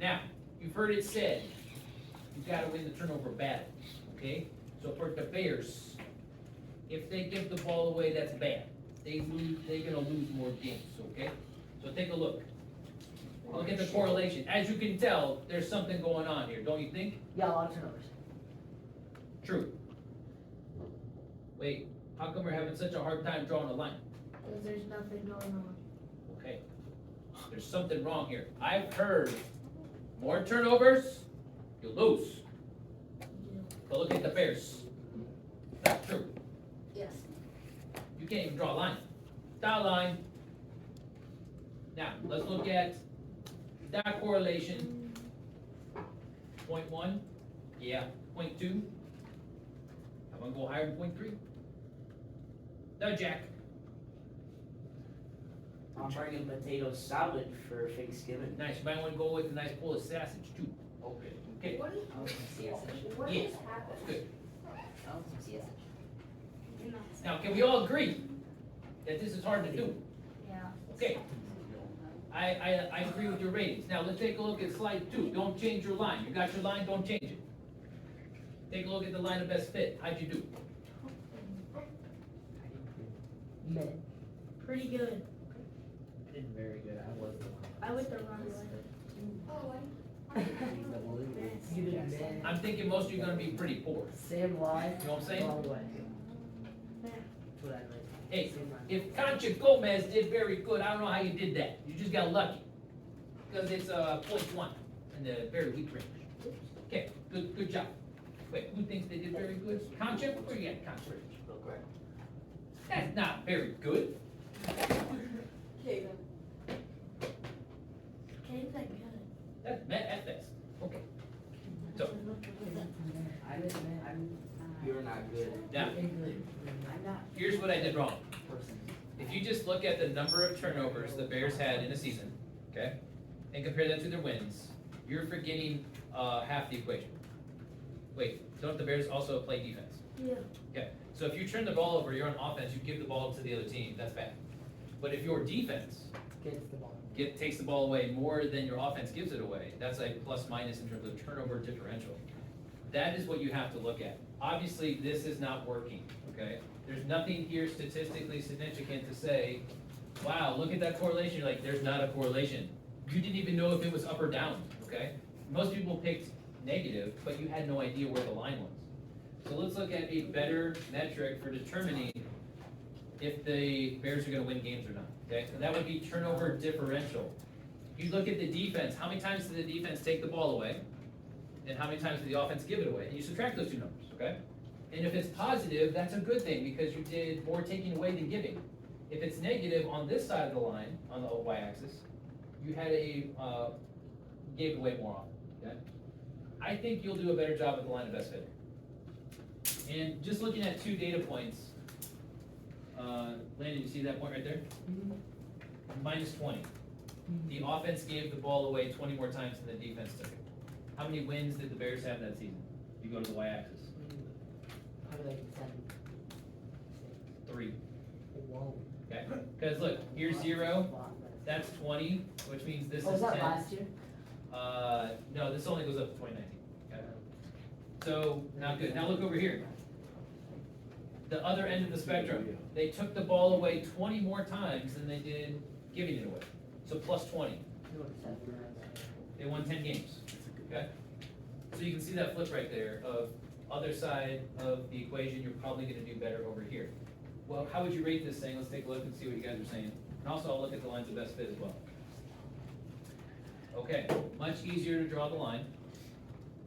Now, you've heard it said, you've got to win the turnover battle, okay? So for the Bears, if they give the ball away, that's bad. They're gonna lose more games, okay? So take a look. Look at the correlation. As you can tell, there's something going on here, don't you think? Yeah, a lot of turnovers. True. Wait, how come we're having such a hard time drawing a line? Because there's nothing going on. Okay, there's something wrong here. I've heard more turnovers, you lose. But look at the Bears. That's true. Yes. You can't even draw a line. Dot line. Now, let's look at that correlation. 0.1, yeah, 0.2. I want to go higher than 0.3. No, Jack. I'm bringing potato salad for Thanksgiving. Nice, you might want to go with a nice bowl of sausage too. Okay. Okay, What is, what Yeah. is happening? good. You know. Now, can we all agree that this is hard to do? Yeah. Okay. I agree with your ratings. Now, let's take a look at slide 2. Don't change your line. You got your line, don't change it. Take a look at the line of best fit. How'd you do? Mid. Pretty good. I did very good. I was the one. I went the wrong way. You did mid. I'm thinking most of you are gonna be pretty poor. Same line. You know what I'm saying? Wrong way. Yeah. That's what I meant. Hey, Same line. if Concha Gomez did very good, I don't know how you did that. You just got lucky. Because it's 0.1 in the very weak range. Okay, good job. Wait, who thinks they did very good? Concha? Where you at, Concha? Real quick. That's not very good. Okay, that good. That's at best. Okay. So, I did mid. You're not good. now, I'm not here's what I did wrong. person. If you just look at the number of turnovers the Bears had in a season, okay, and compare that to their wins, you're forgetting half the equation. Wait, don't the Bears also play defense? Yeah. Okay, so if you turn the ball over, you're on offense, you give the ball to the other team, that's bad. But if your defense Gets the ball. takes the ball away more than your offense gives it away, that's a plus minus in terms of turnover differential. That is what you have to look at. Obviously, this is not working, okay? There's nothing here statistically significant to say, wow, look at that correlation. You're like, there's not a correlation. You didn't even know if it was up or down, okay? Most people picked negative, but you had no idea where the line was. So let's look at a better metric for determining if the Bears are gonna win games or not, okay? And that would be turnover differential. You look at the defense, how many times did the defense take the ball away? And how many times did the offense give it away? And you subtract those two numbers, okay? And if it's positive, that's a good thing because you did more taking away than giving. If it's negative on this side of the line, on the y-axis, you had gave away more often, okay? I think you'll do a better job with the line of best fit. And just looking at 2 data points, Landon, you see that point right there? Minus 20. The offense gave the ball away 20 more times than the defense took it. How many wins did the Bears have that season? You go to the y-axis. Probably like 7. 3. Whoa. Okay? Because look, here's 0. That's 20, which means this Oh, is was 10. that last year? No, this only goes up to 2019. Okay? So, not good. Now look over here. The other end of the spectrum. They took the ball away 20 more times than they did giving it away. So plus 20. They won 10 games. Okay? So you can see that flip right there of other side of the equation, you're probably gonna do better over here. Well, how would you rate this thing? Let's take a look and see what you guys are saying. And also I'll look at the lines of best fit as well. Okay, much easier to draw the line.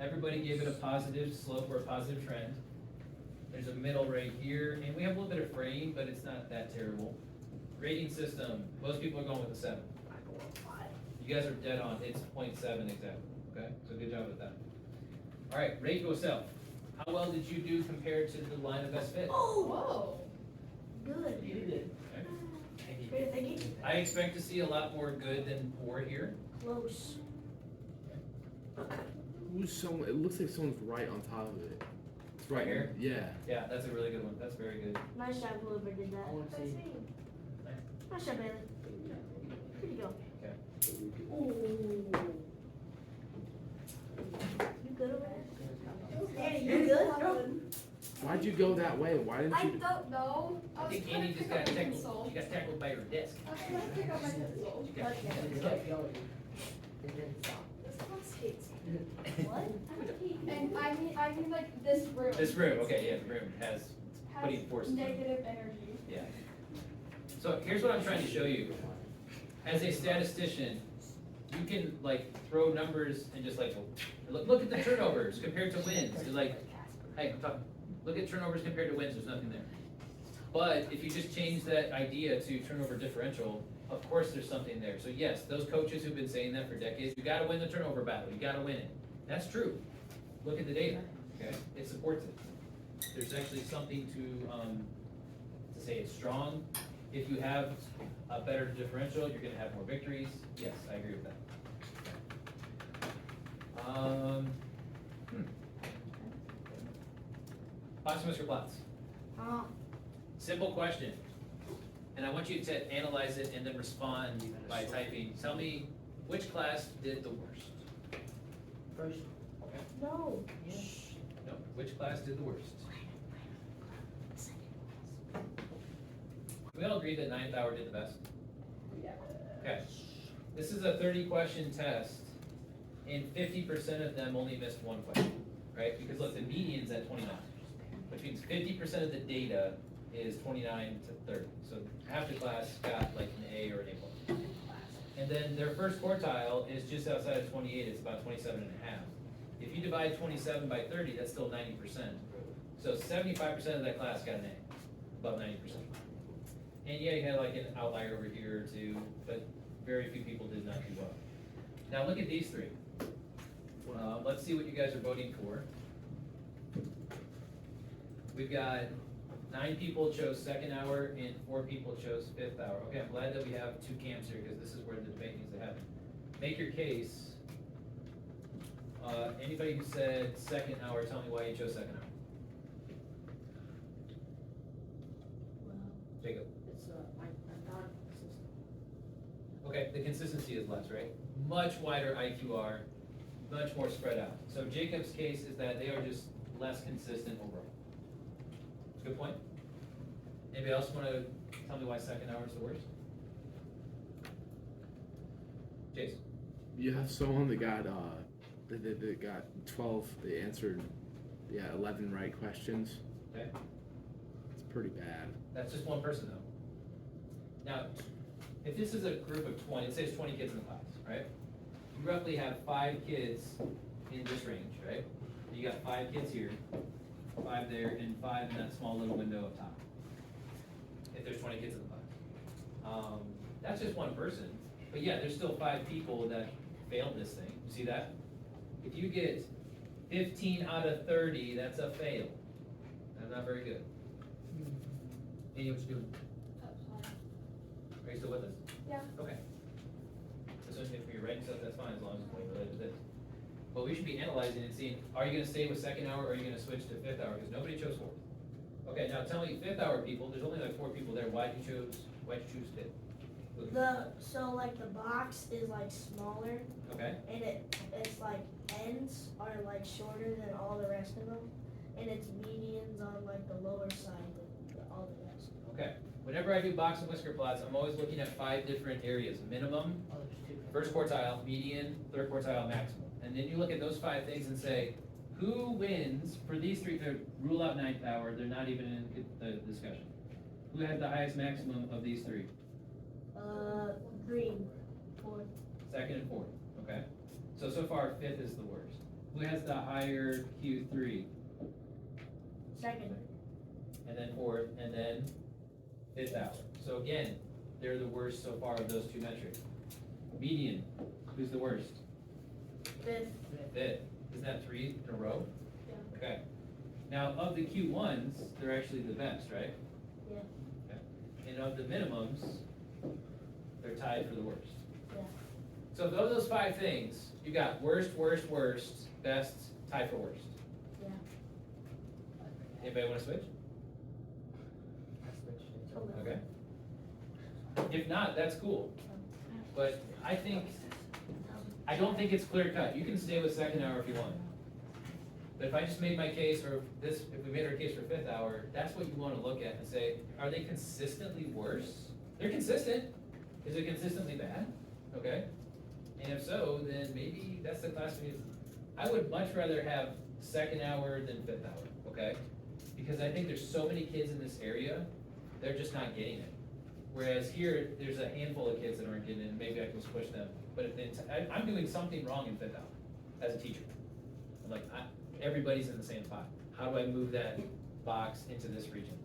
Everybody gave it a positive slope or a positive trend. There's a middle right here, and we have a little bit of frame, but it's not that terrible. Rating system, most people are going with a 7. You guys are dead on, it's 0.7 exactly, okay? So good job with that. All right, rate yourself. How well did you do compared to the line of best fit? Oh, whoa. Good. You did. Okay. Great thinking. I expect to see a lot more good than poor here. Close. Who's someone? It looks like someone's right on top of it. It's right Here? here. Yeah. Yeah, that's a really good one. That's very good. Nice job, whoever did that. I wanna see. Nice job, Bailey. Here you go. Okay. Ooh. Why'd you go that way? Why didn't I you? don't know. I think Annie just got tackled, she got tackled by her desk. I was trying to pick up my pencil. She got- It kept going. It didn't stop. This class hates me. What? And I mean like this room. This room, okay, yeah, the room has putting force. Has negative energy. Yeah. So here's what I'm trying to show you. As a statistician, you can like throw numbers and just like, look at the turnovers compared to wins. You're like, hey, look at turnovers compared to wins, there's nothing there. But if you just change that idea to turnover differential, of course there's something there. So yes, those coaches who've been saying that for decades, you gotta win the turnover battle, you gotta win it. That's true. Look at the data, okay? It supports it. There's actually something to say it's strong. If you have a better differential, you're gonna have more victories. Yes, I agree with that. Plots, Mr. Plots. Simple question. And I want you to analyze it and then respond by typing, tell me which class did the worst? First, No. No, which class did the worst? We all agree that 9th hour did the best? Yeah. Okay. This is a 30-question test, and 50% of them only missed one question, right? Because look, the median's at 29, which means 50% of the data is 29 to 30. So half the class got like an A or an A+. And then their first quartile is just outside of 28, it's about 27 and a half. If you divide 27 by 30, that's still 90%. So 75% of that class got an A, about 90%. And yeah, you had like an outlier over here or two, but very few people did not do well. Now look at these three. Let's see what you guys are voting for. We've got 9 people chose 2nd hour and 4 people chose 5th hour. Okay, I'm glad that we have 2 camps here because this is where the debate needs to happen. Make your case. Anybody who said 2nd hour, tell me why you chose 2nd hour. Jacob. it's, I'm not consistent. Okay, the consistency is less, right? Much wider IQR, much more spread out. So Jacob's case is that they are just less consistent overall. Good point. Anybody else want to tell me why 2nd hour is the worst? Jason. You have someone that got that got 12. They answered 11 right questions. Okay. It's pretty bad. That's just one person though. Now, if this is a group of 20, let's say it's 20 kids in the class, right? You roughly have 5 kids in this range, right? You got 5 kids here, 5 there, and 5 in that small little window up top. If there's 20 kids in the class. That's just one person. But yeah, there's still 5 people that failed this thing. You see that? If you get 15 out of 30, that's a fail. That's not very good. Any what you doing? Are you still with us? Yeah. Okay. So if you're writing stuff, that's fine, as long as it's pointing related to this. But we should be analyzing and seeing, are you gonna stay with 2nd hour, or are you gonna switch to 5th hour? Because nobody chose 4th. Okay, now tell me, 5th hour people, there's only like 4 people there, why'd you choose 5th? So like the box is like smaller Okay, and it's like ends are like shorter than all the rest of them, and it's medians on like the lower side than all the rest. okay. Whenever I do box and whisker plots, I'm always looking at 5 different areas: minimum, Oh, there's 2. first quartile, median, 3rd quartile, maximum. And then you look at those 5 things and say, who wins for these 3? Rule out 9th hour, they're not even in the discussion. Who had the highest maximum of these 3? Green, 4th. 2nd and 4th, okay? So far, 5th is the worst. Who has the higher Q3? 2nd. And then 4th, and then 5th hour. So again, they're the worst so far of those 2 metrics. Median, who's the worst? 5th. 5th. Isn't that 3 in a row? Yeah. Okay. Now, of the Q1s, they're actually the best, right? Yeah. Okay. And of the minimums, they're tied for the worst. Yeah. So of those 5 things, you got worst, worst, worst, best, tied for worst. Yeah. Anybody want to switch? Okay. If not, that's cool. But I don't think it's clear cut. You can stay with 2nd hour if you want. But if I just made my case, or if we made our case for fifth hour, that's what you wanna look at and say, are they consistently worse? They're consistent. Is it consistently bad? Okay? And if so, then maybe that's the class we need. I would much rather have second hour than fifth hour, okay? Because I think there's so many kids in this area, they're just not getting it. Whereas here, there's a handful of kids that aren't getting it, and maybe I can just push them. But if I'm doing something wrong in fifth hour as a teacher. I'm like, everybody's in the same spot. How do I move that box into this region?